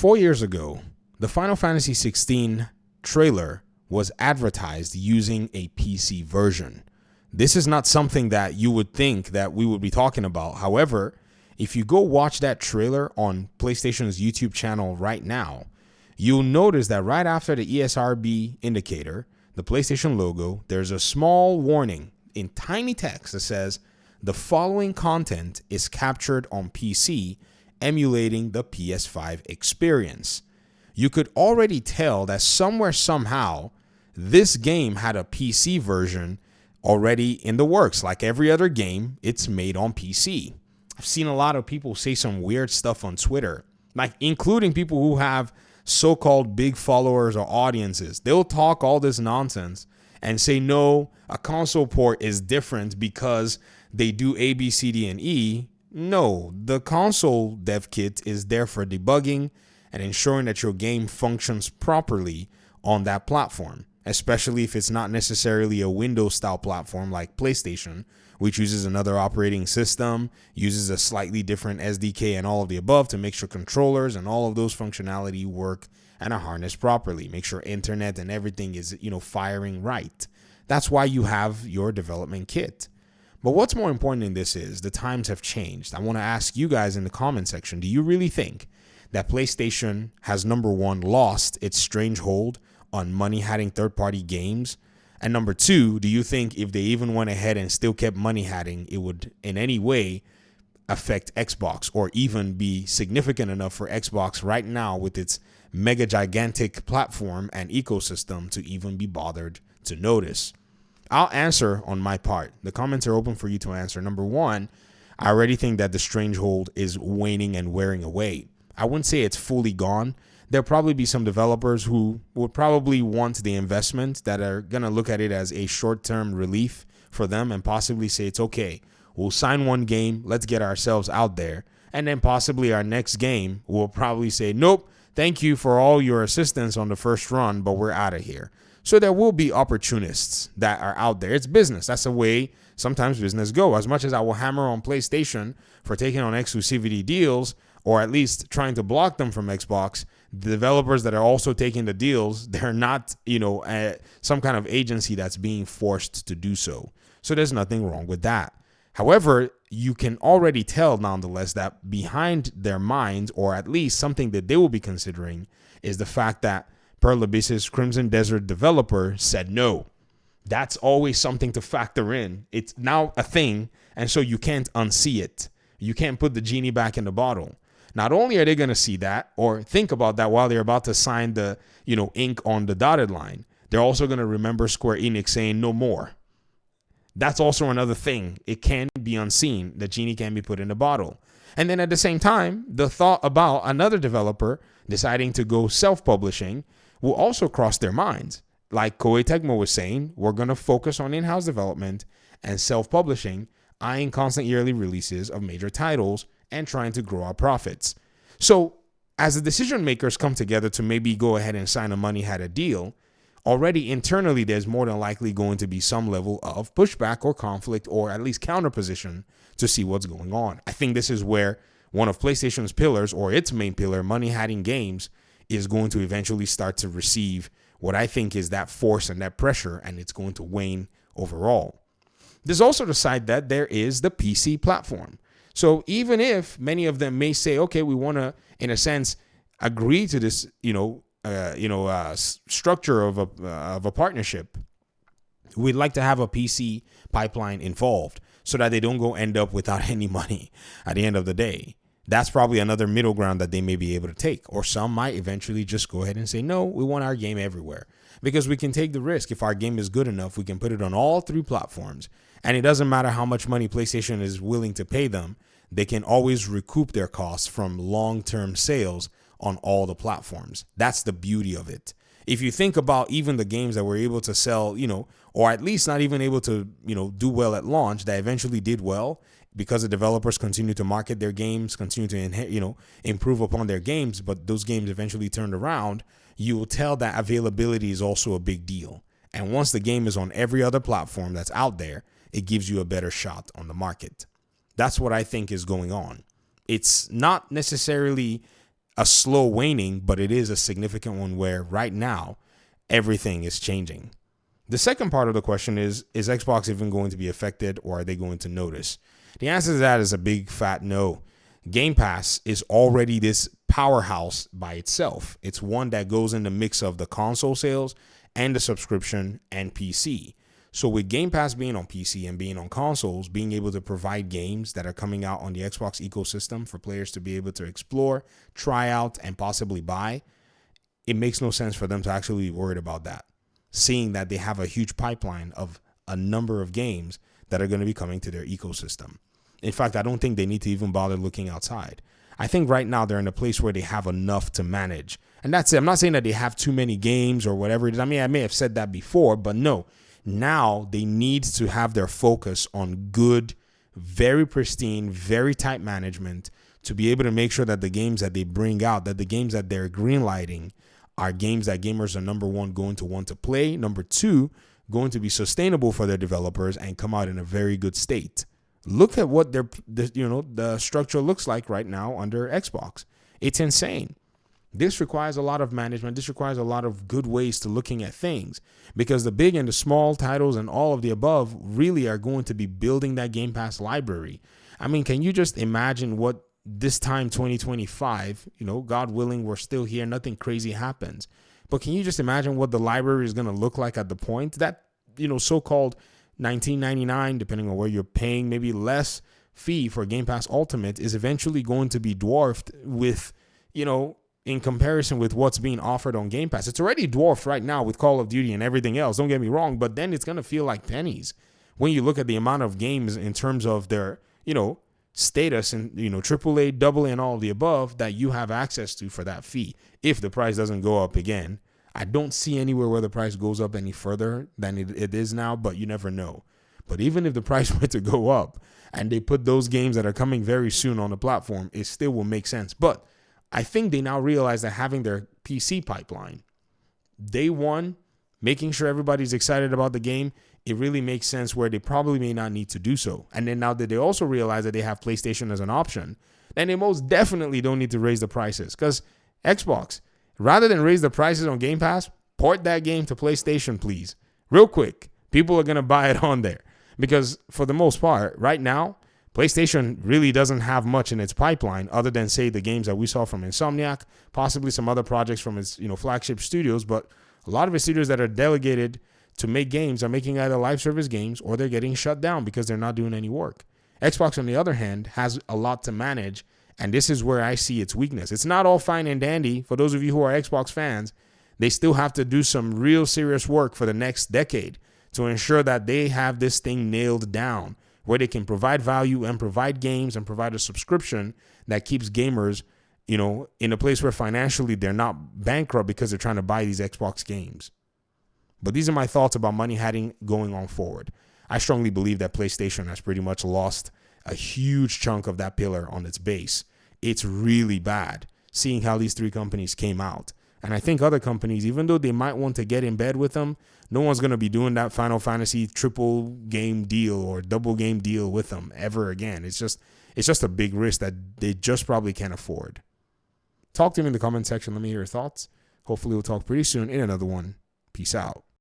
4 years ago, the Final Fantasy 16 trailer was advertised using a PC version. This is not something that you would think that we would be talking about. However, if you go watch that trailer on PlayStation's YouTube channel right now, you'll notice that right after the ESRB indicator, the PlayStation logo, there's a small warning in tiny text that says, the following content is captured on PC, emulating the PS5 experience. You could already tell that somewhere, somehow, this game had a PC version already in the works. Like every other game, it's made on PC. I've seen a lot of people say some weird stuff on Twitter, like including people who have so-called big followers or audiences. They'll talk all this nonsense and say, no, a console port is different because they do A, B, C, D, and E. No, the console dev kit is there for debugging and ensuring that your game functions properly on that platform, especially if it's not necessarily a Windows style platform like PlayStation, which uses another operating system, uses a slightly different SDK and all of the above to make sure controllers and all of those functionality work and are harnessed properly. Make sure internet and everything is, firing right. That's why you have your development kit. But what's more important in this is the times have changed. I want to ask you guys in the comment section, do you really think that PlayStation has, number one, lost its strange hold on money-hatting third-party games? And number two, do you think if they even went ahead and still kept money-hatting, it would in any way affect Xbox or even be significant enough for Xbox right now with its mega gigantic platform and ecosystem to even be bothered to notice? I'll answer on my part. The comments are open for you to answer. Number one, I already think that the strange hold is waning and wearing away. I wouldn't say it's fully gone. There'll probably be some developers who would probably want the investment that are going to look at it as a short-term relief for them and possibly say it's okay. We'll sign one game. Let's get ourselves out there. And then possibly our next game will probably say, nope, thank you for all your assistance on the first run, but we're out of here. So there will be opportunists that are out there. It's business. That's the way sometimes business go. As much as I will hammer on PlayStation for taking on exclusivity deals, or at least trying to block them from Xbox, the developers that are also taking the deals, they're not, some kind of agency that's being forced to do so. So there's nothing wrong with that. However, you can already tell nonetheless that behind their minds, or at least something that they will be considering, is the fact that Pearl Abyss's Crimson Desert developer said no. That's always something to factor in. It's now a thing, and so you can't unsee it. You can't put the genie back in the bottle. Not only are they going to see that or think about that while they're about to sign the, ink on the dotted line, they're also going to remember Square Enix saying no more. That's also another thing. It can be unseen. The genie can be put in the bottle. And then at the same time, the thought about another developer deciding to go self-publishing will also cross their minds. Like Koei Tecmo was saying, we're going to focus on in-house development and self-publishing, eyeing constant yearly releases of major titles and trying to grow our profits. So as the decision makers come together to maybe go ahead and sign a money-hatted deal, already internally there's more than likely going to be some level of pushback or conflict or at least counterposition to see what's going on. I think this is where one of PlayStation's pillars, or its main pillar, money-hatting games, is going to eventually start to receive what I think is that force and that pressure, and it's going to wane overall. There's also the side that there is the PC platform. So even if many of them may say, okay, we want to, in a sense, agree to this, structure of a partnership, we'd like to have a PC pipeline involved so that they don't go end up without any money at the end of the day. That's probably another middle ground that they may be able to take. Or some might eventually just go ahead and say, no, we want our game everywhere. Because we can take the risk. If our game is good enough, we can put it on all three platforms. And it doesn't matter how much money PlayStation is willing to pay them. They can always recoup their costs from long-term sales on all the platforms. That's the beauty of it. If you think about even the games that were able to sell, or at least not even able to, do well at launch, that eventually did well because the developers continue to market their games, continue to, improve upon their games, but those games eventually turned around, you will tell that availability is also a big deal. And once the game is on every other platform that's out there, it gives you a better shot on the market. That's what I think is going on. It's not necessarily a slow waning, but it is a significant one where right now everything is changing. The second part of the question is Xbox even going to be affected, or are they going to notice? The answer to that is a big fat no. Game Pass is already this powerhouse by itself. It's one that goes in the mix of the console sales and the subscription and PC. So with Game Pass being on PC and being on consoles, being able to provide games that are coming out on the Xbox ecosystem for players to be able to explore, try out, and possibly buy, it makes no sense for them to actually be worried about that, seeing that they have a huge pipeline of a number of games that are going to be coming to their ecosystem. In fact, I don't think they need to even bother looking outside. I think right now they're in a place where they have enough to manage. And that's it. I'm not saying that they have too many games or whatever it is. I mean, I may have said that before, but no. Now they need to have their focus on good, very pristine, very tight management to be able to make sure that the games that they bring out, that the games that they're greenlighting are games that gamers are, number one, going to want to play. Number two, going to be sustainable for their developers and come out in a very good state. Look at what the structure looks like right now under Xbox. It's insane. This requires a lot of management. This requires a lot of good ways to looking at things, because the big and the small titles and all of the above really are going to be building that Game Pass library. I mean, can you just imagine what this time 2025, God willing, we're still here, nothing crazy happens. But can you just imagine what the library is going to look like at the point that, so-called $19.99, depending on where you're paying, maybe less fee for Game Pass Ultimate is eventually going to be dwarfed with, in comparison with what's being offered on Game Pass. It's already dwarfed right now with Call of Duty and everything else. Don't get me wrong, but then it's going to feel like pennies when you look at the amount of games in terms of their, status and, AAA, AA, and all of the above that you have access to for that fee. If the price doesn't go up again, I don't see anywhere where the price goes up any further than it is now, but you never know. But even if the price were to go up and they put those games that are coming very soon on the platform, it still will make sense. But I think they now realize that having their PC pipeline, day one, making sure everybody's excited about the game, it really makes sense where they probably may not need to do so. And then now that they also realize that they have PlayStation as an option, then they most definitely don't need to raise the prices. Because Xbox, rather than raise the prices on Game Pass, port that game to PlayStation, please. Real quick. People are going to buy it on there. Because for the most part, right now, PlayStation really doesn't have much in its pipeline other than, say, the games that we saw from Insomniac, possibly some other projects from its flagship studios. But a lot of its studios that are delegated to make games are making either live service games or they're getting shut down because they're not doing any work. Xbox, on the other hand, has a lot to manage, and this is where I see its weakness. It's not all fine and dandy. For those of you who are Xbox fans, they still have to do some real serious work for the next decade to ensure that they have this thing nailed down, where they can provide value and provide games and provide a subscription that keeps gamers, in a place where financially they're not bankrupt because they're trying to buy these Xbox games. But these are my thoughts about money having going on forward. I strongly believe that PlayStation has pretty much lost a huge chunk of that pillar on its base. It's really bad seeing how these three companies came out. And I think other companies, even though they might want to get in bed with them, no one's going to be doing that Final Fantasy triple game deal or double game deal with them ever again. It's just a big risk that they just probably can't afford. Talk to me in the comment section. Let me hear your thoughts. Hopefully we'll talk pretty soon in another one. Peace out.